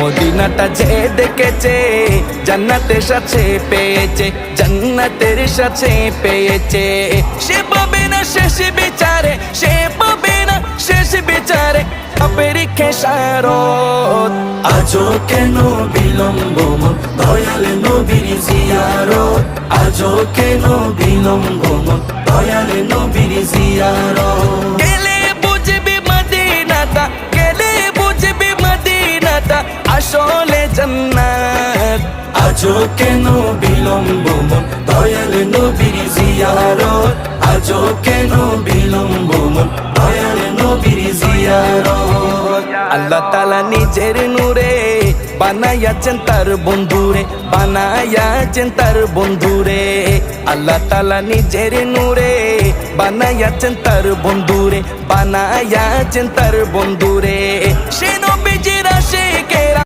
মদিনাটা যে দেখেছে জান্নাতের সাথে পেয়েছে, জান্নাতের সাথে পেয়েছে। সে পাবে না শেষ বিচারে, সে পাবে না শেষ বিচারে পাপের খেসারত। আজও কেন বিলম্ব মন দয়াল নবীর জিয়ারত, আজও কেন বিলম্ব মন দয়াল নবীর জিয়ারত। গেলে বুঝবি মদিনাটা, গেলে বুঝবি মদিনাটা আসলে জান্নাত। আজও কেন বিলম্ব মন দয়াল নবীর জিয়ারত, আজও কেন বিলম্ব মন দয়াল নবীর জিয়ারত। আল্লাহ তাআলা নিজের নূরে বানাইয়াছেন তার বন্ধুরে, বানাইয়াছেন তার বন্ধুরে। আল্লাহ তাআলা নিজের নূরে বানাইয়াছেন তার বন্ধুরে, বানাইয়াছেন তার বন্ধুরে। সে নবীজির আশিকেরা